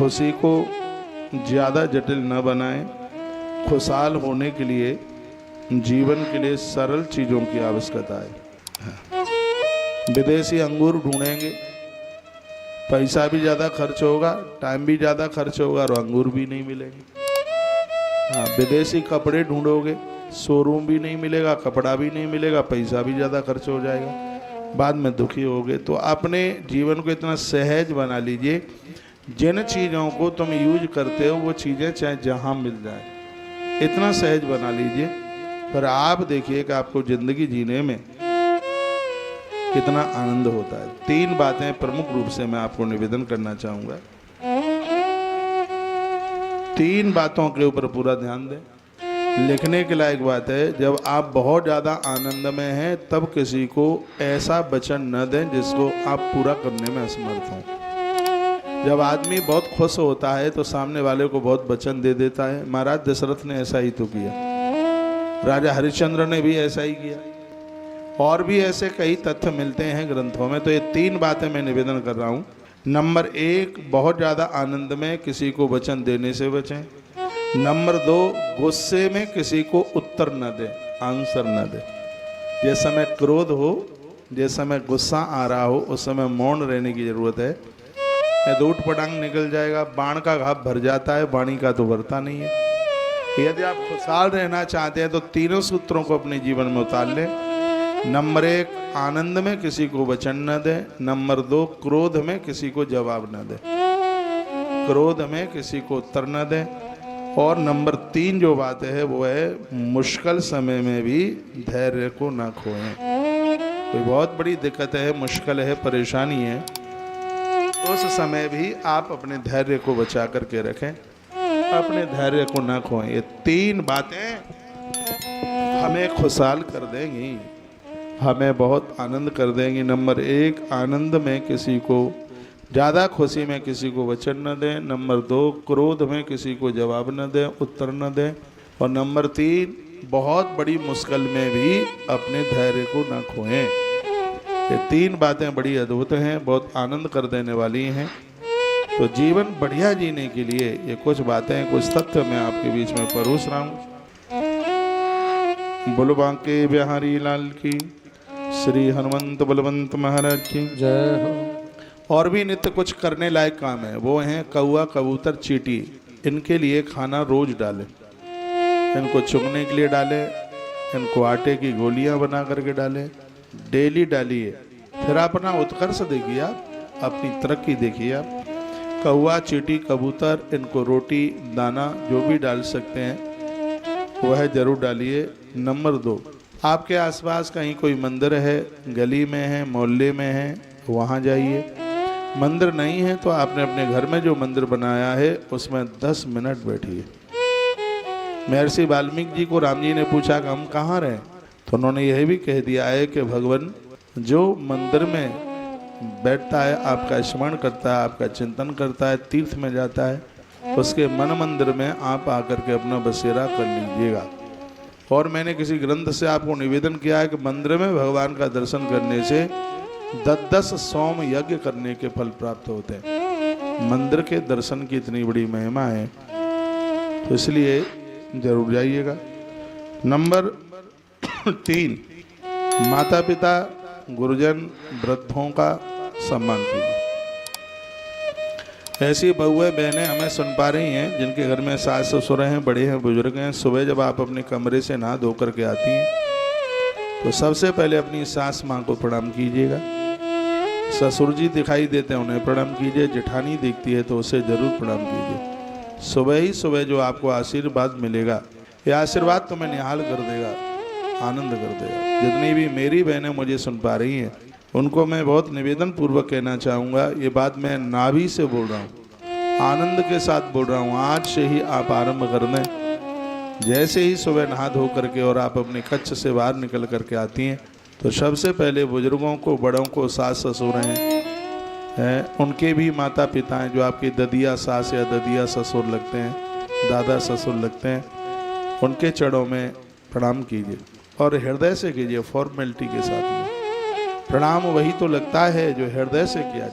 खुशी को ज़्यादा जटिल न बनाएं। खुशहाल होने के लिए जीवन के लिए सरल चीज़ों की आवश्यकता है। विदेशी अंगूर ढूंढेंगे, पैसा भी ज़्यादा खर्च होगा, टाइम भी ज़्यादा खर्च होगा और अंगूर भी नहीं मिलेंगे। हाँ, विदेशी कपड़े ढूंढोगे, शोरूम भी नहीं मिलेगा, कपड़ा भी नहीं मिलेगा, पैसा भी ज़्यादा खर्च हो जाएगा, बाद में दुखी होगे। तो अपने जीवन को इतना सहज बना लीजिए, जिन चीज़ों को तुम यूज करते हो वो चीज़ें चाहे जहाँ मिल जाए, इतना सहज बना लीजिए। पर आप देखिए कि आपको ज़िंदगी जीने में कितना आनंद होता है। 3 बातें प्रमुख रूप से मैं आपको निवेदन करना चाहूँगा। 3 बातों के ऊपर पूरा ध्यान दें। लिखने के लायक बात है, जब आप बहुत ज़्यादा आनंद में हैं तब किसी को ऐसा वचन न दें जिसको आप पूरा करने में असमर्थ हों। जब आदमी बहुत खुश होता है तो सामने वाले को बहुत वचन दे देता है। महाराज दशरथ ने ऐसा ही तो किया, राजा हरिश्चंद्र ने भी ऐसा ही किया, और भी ऐसे कई तथ्य मिलते हैं ग्रंथों में। तो ये 3 बातें मैं निवेदन कर रहा हूँ। नंबर 1, बहुत ज़्यादा आनंद में किसी को वचन देने से बचें। नंबर 2, गुस्से में किसी को उत्तर न दे, आंसर न दे। जिस समय क्रोध हो, जिस समय गुस्सा आ रहा हो, उस समय मौन रहने की जरूरत है। नहीं तो उठ पटांग निकल जाएगा, बाण का घाव भर जाता है, वाणी का तो भरता नहीं है। यदि आप खुशहाल रहना चाहते हैं तो 3 सूत्रों को अपने जीवन में उतार लें। नंबर 1, आनंद में किसी को वचन न दे। नंबर 2, क्रोध में किसी को जवाब न दे, क्रोध में किसी को उत्तर न दे। और नंबर 3 जो बात है वो है, मुश्किल समय में भी धैर्य को ना खोएं। कोई बहुत बड़ी दिक्कत है, मुश्किल है, परेशानी है, उस समय भी आप अपने धैर्य को बचा करके रखें, अपने धैर्य को ना खोएं। ये 3 बातें हमें खुशहाल कर देंगी, हमें बहुत आनंद कर देंगी। नंबर 1, आनंद में किसी को, ज़्यादा खुशी में किसी को वचन न दें। नंबर 2, क्रोध में किसी को जवाब न दें, उत्तर न दें। और नंबर 3, बहुत बड़ी मुश्किल में भी अपने धैर्य को न खोएं। ये 3 बातें बड़ी अद्भुत हैं, बहुत आनंद कर देने वाली हैं। तो जीवन बढ़िया जीने के लिए ये कुछ बातें, कुछ तथ्य मैं आपके बीच में परोस रहा हूँ। बोलो बांके बिहारी लाल की, श्री हनुमंत बलवंत महाराज की जय हो। और भी नित्य कुछ करने लायक काम है, वो हैं कौआ, कबूतर, चींटी। इनके लिए खाना रोज डालें, इनको चुगने के लिए डालें, इनको आटे की गोलियां बना करके डालें, डेली डालिए। फिर अपना उत्कर्ष देखिए, आप अपनी तरक्की देखिए। आप कौआ, चींटी, कबूतर, इनको रोटी दाना जो भी डाल सकते हैं वह जरूर डालिए। नंबर 2, आपके आसपास कहीं कोई मंदिर है, गली में है, मोहल्ले में है, वहाँ जाइए। मंदिर नहीं है तो आपने अपने घर में जो मंदिर बनाया है उसमें 10 मिनट बैठिए। महर्षि वाल्मीकि जी को राम जी ने पूछा कि हम कहाँ रहें, तो उन्होंने यह भी कह दिया है कि भगवान जो मंदिर में बैठता है, आपका स्मरण करता है, आपका चिंतन करता है, तीर्थ में जाता है, उसके मन मंदिर में आप आकर के अपना बसेरा कर लीजिएगा। और मैंने किसी ग्रंथ से आपको निवेदन किया है कि मंदिर में भगवान का दर्शन करने से 10 सोम यज्ञ करने के फल प्राप्त होते हैं। मंदिर के दर्शन की इतनी बड़ी महिमा है, तो इसलिए जरूर जाइएगा। नंबर 3, माता पिता, गुरुजन, वृद्धों का सम्मान कीजिए। ऐसी बहुएं बहनें हमें सुन पा रही हैं जिनके घर में सास ससुर हैं, बड़े हैं, बुजुर्ग हैं। सुबह जब आप अपने कमरे से नहा धो करके आती हैं तो सबसे पहले अपनी सास माँ को प्रणाम कीजिएगा। ससुर जी दिखाई देते हैं, उन्हें प्रणाम कीजिए। जेठानी दिखती है तो उसे जरूर प्रणाम कीजिए। सुबह ही सुबह जो आपको आशीर्वाद मिलेगा, ये आशीर्वाद तुम्हें निहाल कर देगा, आनंद कर देगा। जितनी भी मेरी बहनें मुझे सुन पा रही हैं उनको मैं बहुत निवेदन पूर्वक कहना चाहूँगा, ये बात मैं नाभि से बोल रहा हूँ, आनंद के साथ बोल रहा हूँ। आज से ही आप आरंभ कर दें। जैसे ही सुबह नहा धो करके और आप अपने कक्ष से बाहर निकल करके आती हैं तो सबसे पहले बुजुर्गों को, बड़ों को, सास ससुर हैं, उनके भी माता पिता हैं जो आपकी ददिया सास या ददिया ससुर लगते हैं, दादा ससुर लगते हैं, उनके चरणों में प्रणाम कीजिए और हृदय से कीजिए, फॉर्मेलिटी के साथ में। प्रणाम वही तो लगता है जो हृदय से किया